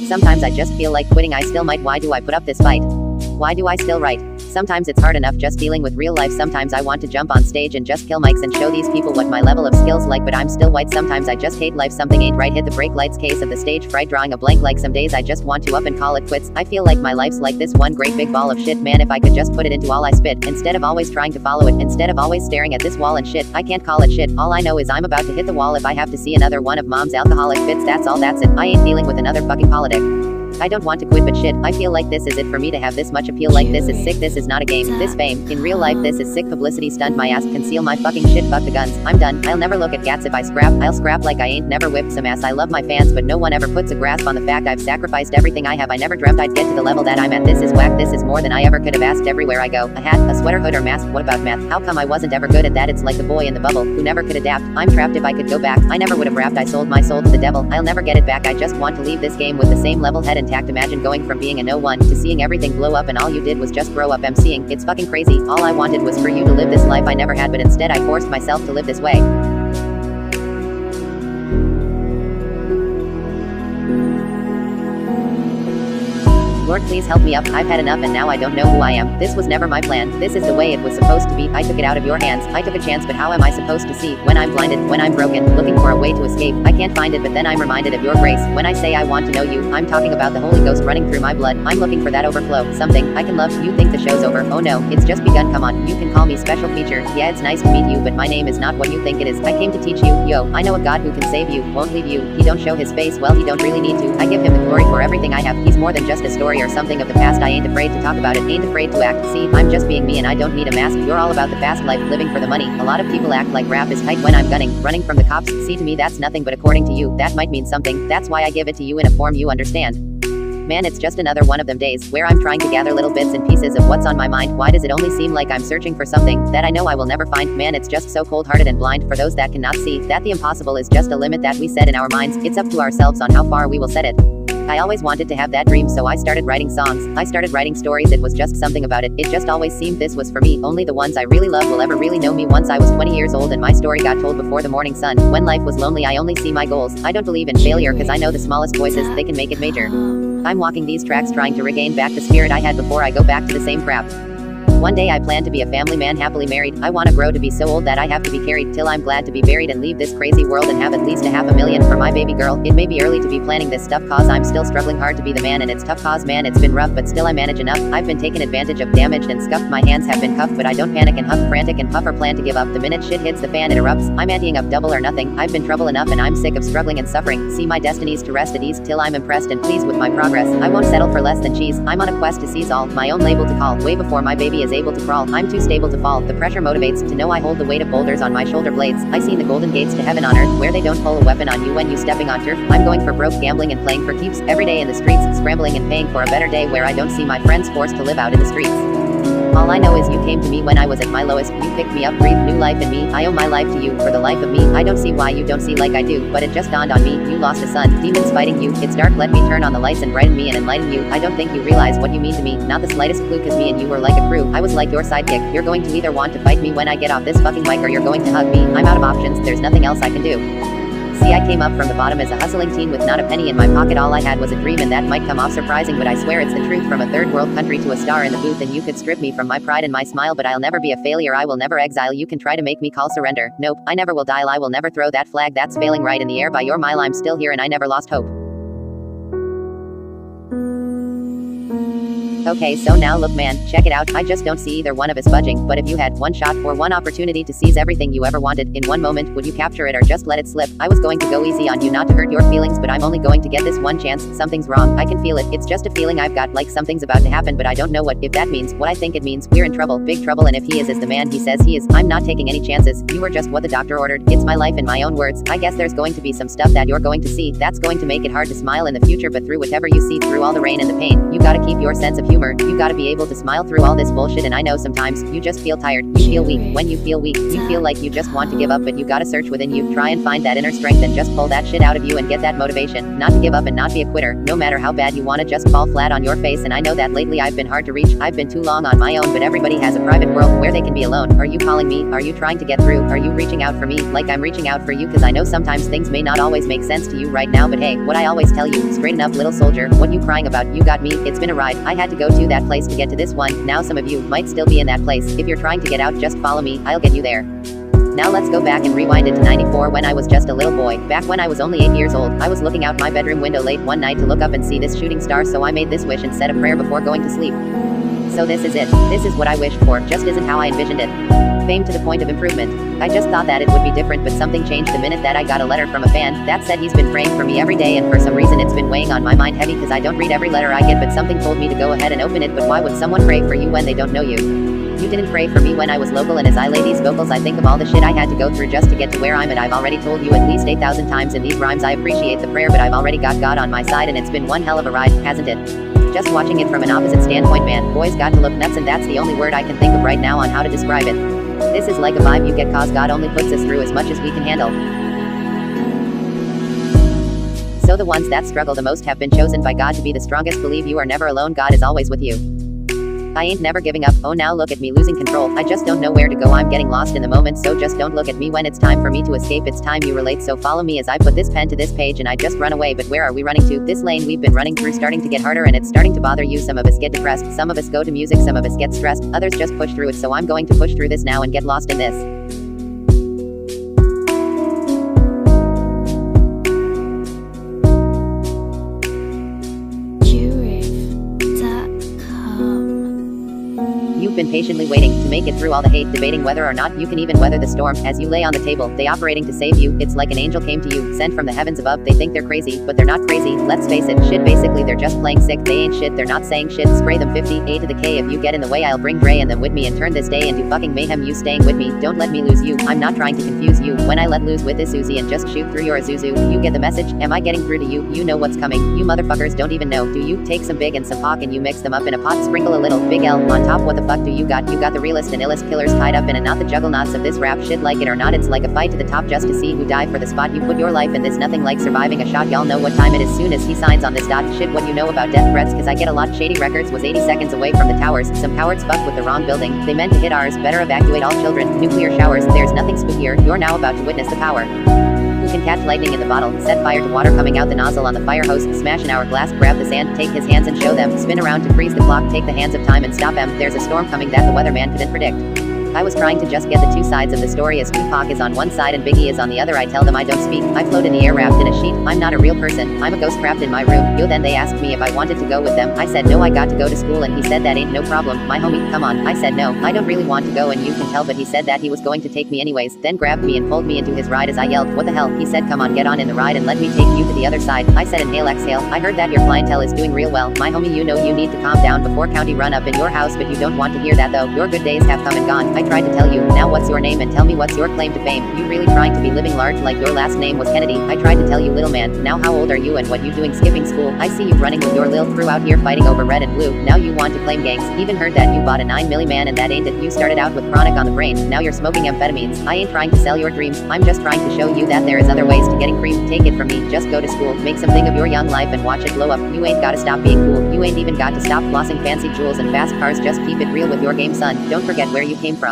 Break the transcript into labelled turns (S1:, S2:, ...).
S1: Sometimes I just feel like quitting. I still might. Why do I put up this fight? Why do I still write? Sometimes it's hard enough just dealing with real life. Sometimes I want to jump on stage and just kill mics and show these people what my level of skills like, but I'm still white. Sometimes I just hate life. Something ain't right. Hit the brake lights. Case of the stage fright. Drawing a blank. Like some days I just want to up and call it quits. I feel like my life's like this one great big ball of shit. Man, if I could just put it into all I spit, instead of always trying to follow it, instead of always staring at this wall and shit, I can't call it shit. All I know is I'm about to hit the wall. If I have to see another one of mom's alcoholic fits, that's all. That's it. I ain't dealing with another fucking politic. I don't want to quit, but shit, I feel like this is it for me to have this much appeal. Like this is sick. This is not a game. This fame in real life, this is sick publicity stunt. My ass conceal my fucking shit. Fuck the guns. I'm done. I'll never look at gats. If I scrap, I'll scrap like I ain't never whipped some ass. I love my fans, but no one ever puts a grasp on the fact I've sacrificed everything I have. I never dreamt I'd get to the level that I'm at. This is whack. This is more than I ever could have asked. Everywhere I go, a hat, a sweater, hood, or mask. What about math? How come I wasn't ever good at that? It's like the boy in the bubble who never could adapt. I'm trapped. If I could go back, I never would have rapped. I sold my soul to the devil. I'll never get it back. I just want to leave this game with the same level head intact. Imagine going from being a no one to seeing everything blow up, and all you did was just grow up. MCing, it's fucking crazy. All I wanted was for you to live this life I never had, but instead I forced myself to live this way. Lord, please help me up. I've had enough and now I don't know who I am. This was never my plan. This is the way it was supposed to be. I took it out of your hands. I took a chance, but how am I supposed to see when I'm blinded, when I'm broken, looking for a way to escape? I can't find it, but then I'm reminded of your grace. When I say I want to know you, I'm talking about the Holy Ghost running through my blood. I'm looking for that overflow. Something I can love. You think the show's over? Oh no, it's just begun. Come on, you can call me special feature. Yeah, it's nice to meet you, but my name is not what you think it is. I came to teach you. Yo, I know a God who can save you, won't leave you. He don't show his face. Well, he don't really need to. I give him the glory for everything I have. He's more than just a story or something of the past. I ain't afraid to talk about it, ain't afraid to act. See, I'm just being me and I don't need a mask. You're all about the fast life, living for the money. A lot of people act like rap is tight when I'm gunning, running from the cops. See, to me that's nothing, but according to you, that might mean something. That's why I give it to you in a form you understand. Man, it's just another one of them days where I'm trying to gather little bits and pieces of what's on my mind. Why does it only seem like I'm searching for something that I know I will never find? Man, it's just so cold-hearted and blind for those that cannot see that the impossible is just a limit that we set in our minds. It's up to ourselves on how far we will set it. I always wanted to have that dream, so I started writing songs. I started writing stories. It was just something about it. It just always seemed this was for me. Only the ones I really love will ever really know me. Once I was 20 years old and my story got told before the morning sun. When life was lonely, I only see my goals. I don't believe in failure cause I know the smallest voices, they can make it major. I'm walking these tracks trying to regain back the spirit I had before I go back to the same crap. One day I plan to be a family man, happily married. I wanna grow to be so old that I have to be carried till I'm glad to be buried and leave this crazy world and have at least a $500,000 for my baby girl. It may be early to be planning this stuff cause I'm still struggling hard to be the man, and it's tough cause man it's been rough, but still I manage enough. I've been taken advantage of, damaged and scuffed. My hands have been cuffed, but I don't panic and huff, frantic and puff or plan to give up. The minute shit hits the fan it erupts. I'm anteing up double or nothing. I've been trouble enough and I'm sick of struggling and suffering. See my destiny's to rest at ease till I'm impressed and pleased with my progress. I won't settle for less than cheese. I'm on a quest to seize all, my own label to call, way before my baby is able to crawl. I'm too stable to fall. The pressure motivates to know I hold the weight of boulders on my shoulder blades. I seen the golden gates to heaven on earth where they don't pull a weapon on you when you stepping on turf. I'm going for broke, gambling and playing for keeps. Every day in the streets, scrambling and paying for a better day where I don't see my friends forced to live out in the streets. All I know is you came to me when I was at my lowest. You picked me up, breathed new life in me. I owe my life to you for the life of me. I don't see why you don't see like I do, but it just dawned on me. You lost a son, demons fighting you. It's dark, let me turn on the lights and brighten me and enlighten you. I don't think you realize what you mean to me. Not the slightest clue, cause me and you were like a crew. I was like your sidekick. You're going to either want to fight me when I get off this fucking mic or you're going to hug me. I'm out of options, there's nothing else I can do. See, I came up from the bottom as a hustling teen with not a penny in my pocket. All I had was a dream, and that might come off surprising, but I swear it's the truth. From a third world country to a star in the booth, and you could strip me from my pride and my smile, but I'll never be a failure. I will never exile. You can try to make me call surrender. Nope, I never will dial. I will never throw that flag that's failing right in the air by your mile. I'm still here and I never lost hope. Okay, so now look man, check it out. I just don't see either one of us budging, but if you had one shot or one opportunity to seize everything you ever wanted in one moment, would you capture it or just let it slip? I was going to go easy on you not to hurt your feelings, but I'm only going to get this one chance. Something's wrong, I can feel it. It's just a feeling I've got, like something's about to happen, but I don't know what. If that means what I think it means, we're in trouble, big trouble, and if he is the man he says he is, I'm not taking any chances. You were just what the doctor ordered. It's my life in my own words. I guess there's going to be some stuff that you're going to see that's going to make it hard to smile in the future, but through whatever you see, through all the rain and the pain, you gotta keep your sense of humor. humor, you gotta be able to smile through all this bullshit. And I know sometimes, you just feel tired, you feel weak. When you feel weak, you feel like you just want to give up, but you gotta search within you, try and find that inner strength and just pull that shit out of you and get that motivation, not to give up and not be a quitter, no matter how bad you wanna just fall flat on your face. And I know that lately I've been hard to reach, I've been too long on my own, but everybody has a private world where they can be alone. Are you calling me? Are you trying to get through? Are you reaching out for me, like I'm reaching out for you? Cause I know sometimes things may not always make sense to you right now, but hey, what I always tell you, straighten up little soldier, what you crying about? You got me, it's been a ride, I had to go to that place to get to this one, now some of you might still be in that place. If you're trying to get out, just follow me, I'll get you there. Now let's go back and rewind it to 94 when I was just a little boy. Back when I was only 8 years old, I was looking out my bedroom window late one night to look up and see this shooting star, so I made this wish and said a prayer before going to sleep. So this is it. This is what I wished for, just isn't how I envisioned it. Fame to the point of improvement. I just thought that it would be different, but something changed the minute that I got a letter from a fan that said he's been praying for me every day, and for some reason it's been weighing on my mind heavy cause I don't read every letter I get, but something told me to go ahead and open it. But why would someone pray for you when they don't know you? You didn't pray for me when I was local, and as I lay these vocals I think of all the shit I had to go through just to get to where I'm at. I've already told you at least 8,000 times in these rhymes I appreciate the prayer, but I've already got God on my side, and it's been one hell of a ride, hasn't it? Just watching it from an opposite standpoint, man, boys got to look nuts, and that's the only word I can think of right now on how to describe it. This is like a vibe you get cause God only puts us through as much as we can handle. So the ones that struggle the most have been chosen by God to be the strongest. Believe you are never alone, God is always with you. I ain't never giving up, oh now look at me losing control, I just don't know where to go, I'm getting lost in the moment, so just don't look at me when it's time for me to escape, it's time you relate, so follow me as I put this pen to this page and I just run away. But where are we running to? This lane we've been running through starting to get harder, and it's starting to bother you. Some of us get depressed, some of us go to music, some of us get stressed, others just push through it, so I'm going to push through this now and get lost in this. You've been patiently waiting to make it through all the hate, debating whether or not you can even weather the storm. As you lay on the table, they operating to save you. It's like an angel came to you, sent from the heavens above. They think they're crazy, but they're not crazy. Let's face it, shit, basically they're just playing sick. They ain't shit, they're not saying shit. Spray them 50, A to the K. If you get in the way, I'll bring Dre and them with me and turn this day into fucking mayhem. You staying with me, don't let me lose you. I'm not trying to confuse you. When I let loose with this Uzi and just shoot through your Azuzu, you get the message? Am I getting through to you? You know what's coming. You motherfuckers don't even know, do you? Take some big and some Pac and you mix them up in a pot, sprinkle a little Big L on top. What the fuck do you got? You got the realest and illest killers tied up in a knot, the juggernauts of this rap shit. Like it or not, it's like a fight to the top just to see who died for the spot. You put your life in this, nothing like surviving a shot. Y'all know what time it is soon as he signs on this dot. Shit, what you know about death threats, cause I get a lot. Shady Records was 80 seconds away from the towers. Some cowards fucked with the wrong building, they meant to hit ours. Better evacuate all children. Nuclear showers, there's nothing spookier. You're now about to witness the power. Who can catch lightning in the bottle, set fire to water coming out the nozzle on the fire hose, smash an hourglass, grab the sand, take his hands and show them, spin around to freeze the clock, take the hands of time and stop them. There's a storm coming that the weatherman couldn't predict. I was trying to just get the two sides of the story, as Tupac is on one side and Biggie is on the other. I tell them I don't speak, I float in the air wrapped in a sheet, I'm not a real person, I'm a ghost trapped in my room. Yo, then they asked me if I wanted to go with them, I said no, I got to go to school, and he said that ain't no problem, my homie, come on. I said no, I don't really want to go and you can tell, but he said that he was going to take me anyways, then grabbed me and pulled me into his ride as I yelled, what the hell? He said come on, get on in the ride and let me take you to the other side. I said inhale exhale, I heard that your clientele is doing real well, my homie, you know you need to calm down before county run up in your house, but you don't want to hear that though, your good days have come and gone. I tried to tell you, now what's your name and tell me what's your claim to fame? You really trying to be living large like your last name was Kennedy? I tried to tell you, little man, now how old are you and what you doing skipping school? I see you running with your lil crew out here fighting over red and blue, now you want to claim gangs. Even heard that you bought a 9 milli man and that ain't it. You started out with chronic on the brain, now you're smoking amphetamines. I ain't trying to sell your dreams, I'm just trying to show you that there is other ways to getting cream. Take it from me, just go to school, make something of your young life and watch it blow up. You ain't gotta stop being cool, you ain't even got to stop flossing fancy jewels and fast cars, just keep it real with your game, son. Don't forget where you came from.